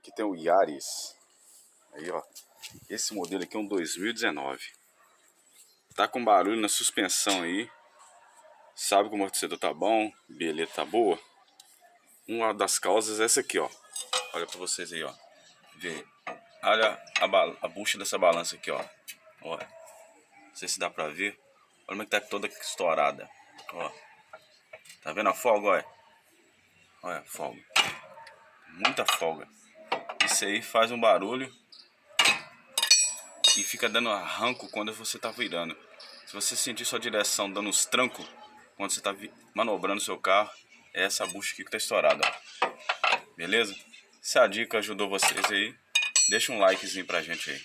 Aqui tem o Yaris. Aí, ó. Esse modelo aqui é um 2019. Tá com barulho na suspensão aí. Sabe que o amortecedor tá bom, beleza, tá boa. Uma das causas é essa aqui, ó. Olha pra vocês aí, ó. Vê. Olha a bucha dessa balança aqui, ó. Olha. Não sei se dá pra ver. Olha como é que tá toda estourada. Ó. Tá vendo a folga, olha? Olha a folga. Muita folga. Isso aí faz um barulho e fica dando arranco quando você tá virando. Se você sentir sua direção dando uns trancos quando você tá manobrando seu carro, é essa bucha aqui que tá estourada, ó. Beleza? Se a dica ajudou vocês aí, deixa um likezinho pra gente aí.